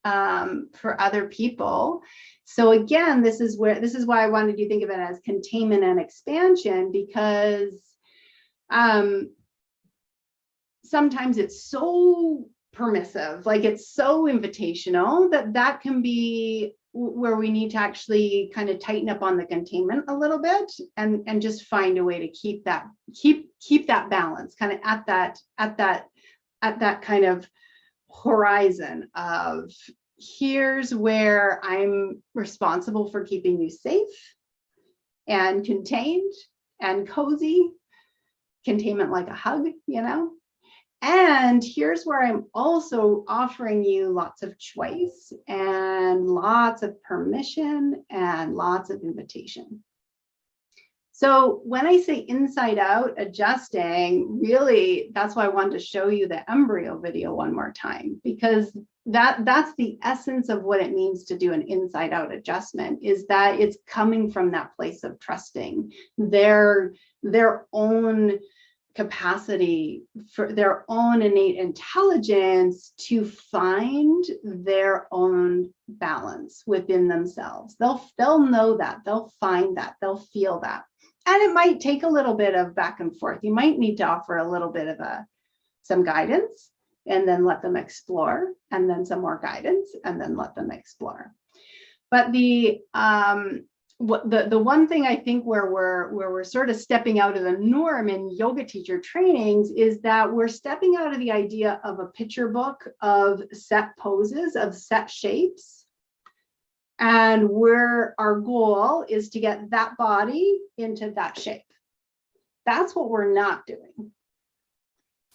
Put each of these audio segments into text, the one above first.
for other people. So again, this is why I wanted you to think of it as containment and expansion, because sometimes it's so permissive, like it's so invitational, that can be where we need to actually kind of tighten up on the containment a little bit, and just find a way to keep that balance kind of at that kind of horizon of, here's where I'm responsible for keeping you safe and contained and cozy, containment like a hug, and here's where I'm also offering you lots of choice and lots of permission and lots of invitation. So when I say inside out adjusting, really, that's why I wanted to show you the embryo video one more time, because that's the essence of what it means to do an inside out adjustment, is that it's coming from that place of trusting their own capacity, for their own innate intelligence to find their own balance within themselves. They'll know that, they'll find that, they'll feel that. And it might take a little bit of back and forth. You might need to offer a little bit of some guidance, and then let them explore, and then some more guidance, and then let them explore. But the one thing I think where we're sort of stepping out of the norm in yoga teacher trainings is that we're stepping out of the idea of a picture book of set poses, of set shapes. And our goal is to get that body into that shape. That's what we're not doing.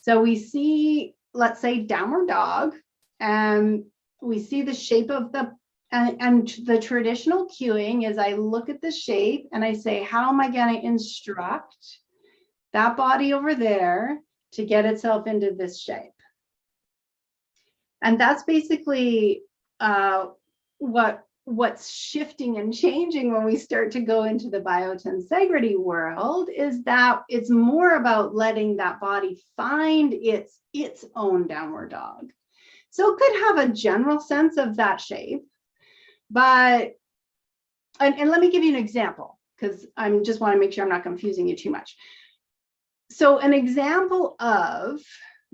So we see, let's say, downward dog, and we see the shape of and the traditional cueing is I look at the shape and I say, how am I going to instruct that body over there to get itself into this shape? And that's basically what's shifting and changing when we start to go into the biotensegrity world, is that it's more about letting that body find its own downward dog. So it could have a general sense of that shape, but, and let me give you an example, because I just want to make sure I'm not confusing you too much. So an example of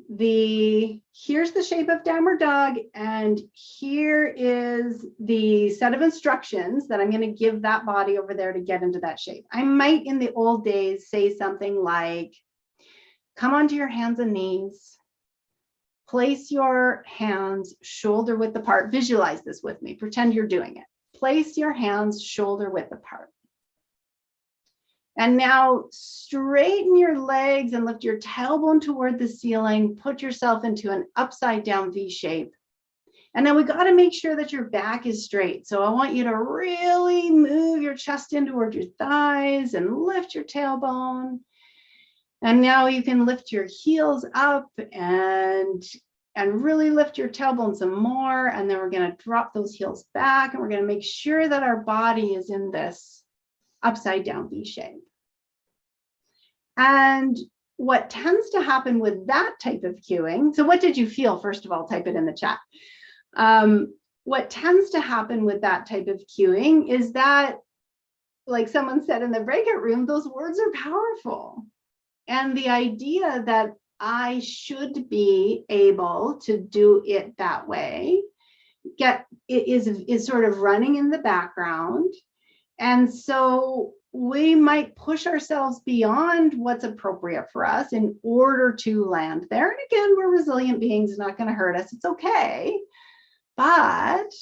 here's the shape of downward dog, and here is the set of instructions that I'm going to give that body over there to get into that shape. I might, in the old days, say something like, come onto your hands and knees, place your hands shoulder width apart. Visualize this with me. Pretend you're doing it. Place your hands shoulder width apart. And now straighten your legs and lift your tailbone toward the ceiling. Put yourself into an upside down V shape. And then we got to make sure that your back is straight. So I want you to really move your chest in toward your thighs and lift your tailbone. And now you can lift your heels up and really lift your tailbone some more. And then we're going to drop those heels back, and we're going to make sure that our body is in this upside down V shape. And what tends to happen with that type of cueing, so what did you feel? First of all, type it in the chat. What tends to happen with that type of cueing is that, like someone said in the breakout room, those words are powerful. And the idea that I should be able to do it that way is sort of running in the background. And so we might push ourselves beyond what's appropriate for us in order to land there. And again, we're resilient beings, it's not going to hurt us. It's okay. But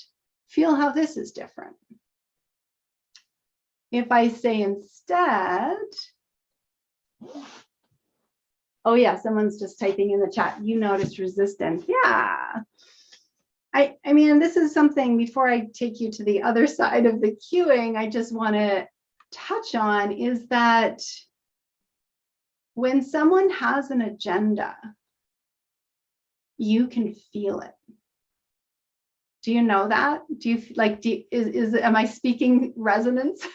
feel how this is different. If I say instead, oh yeah, someone's just typing in the chat, you noticed resistance. Yeah. I mean, this is something, before I take you to the other side of the cueing, I just want to touch on is that when someone has an agenda, you can feel it. Do you know that? Am I speaking resonance?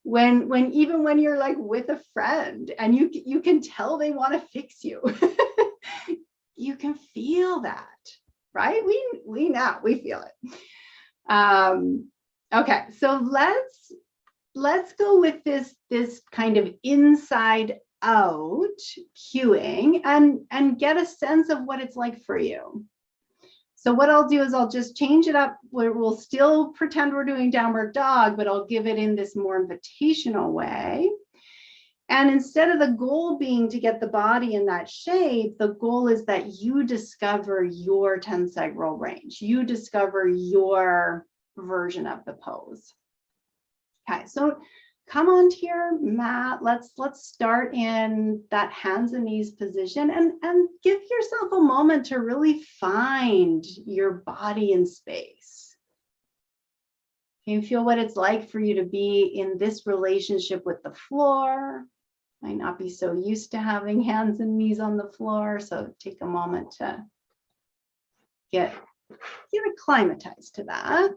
Even when you're like with a friend and you can tell they want to fix you, you can feel that. right? We know, we feel it. Okay, so let's go with this kind of inside out cueing and get a sense of what it's like for you. So what I'll do is I'll just change it up. We'll still pretend we're doing downward dog, but I'll give it in this more invitational way. And instead of the goal being to get the body in that shape, the goal is that you discover your tensegral range. You discover your version of the pose. Okay, so come onto your mat. Let's start in that hands and knees position and give yourself a moment to really find your body in space. Can you feel what it's like for you to be in this relationship with the floor? Might not be so used to having hands and knees on the floor, so take a moment to get acclimatized to that.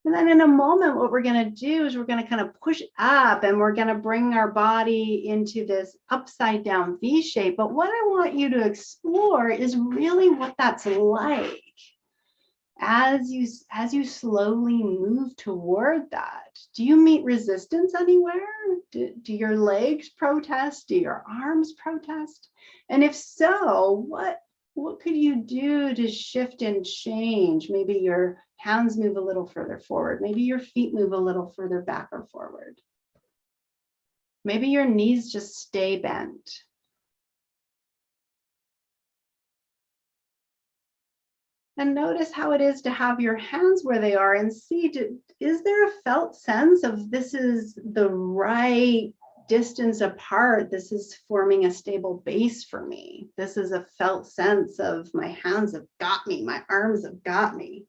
And then in a moment, what we're going to do is we're going to kind of push up and we're going to bring our body into this upside down V shape. But what I want you to explore is really what that's like as you slowly move toward that. Do you meet resistance anywhere? Do your legs protest? Do your arms protest? And if so, what could you do to shift and change? Maybe your hands move a little further forward. Maybe your feet move a little further back or forward. Maybe your knees just stay bent. And notice how it is to have your hands where they are and see, is there a felt sense of this is the right distance apart? This is forming a stable base for me. This is a felt sense of my hands have got me, my arms have got me.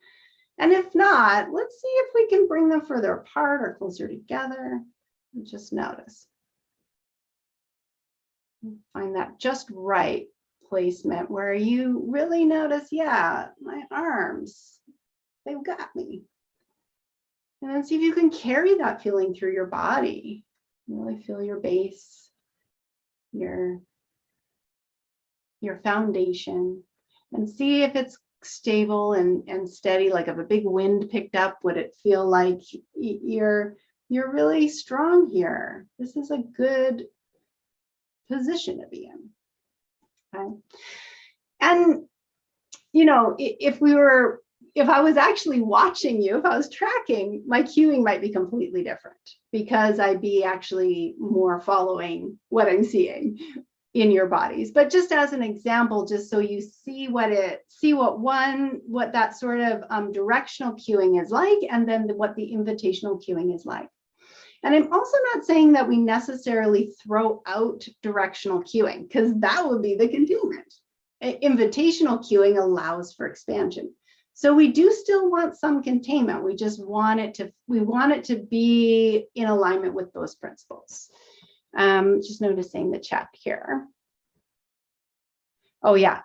And if not, let's see if we can bring them further apart or closer together. And just notice. Find that just right placement where you really notice, yeah, my arms, they've got me. And then see if you can carry that feeling through your body. Really feel your base, your foundation, and see if it's stable and steady. Like if a big wind picked up, would it feel like you're really strong here? This is a good position to be in. Okay. And you know, if I was actually watching you, if I was tracking, my cueing might be completely different because I'd be actually more following what I'm seeing in your bodies. But just as an example, just so you see what that sort of directional cueing is like, and then what the invitational cueing is like. And I'm also not saying that we necessarily throw out directional cueing, because that would be the containment. Invitational cueing allows for expansion. So we do still want some containment. We just want it to be in alignment with those principles. Just noticing the chat here. Oh yeah,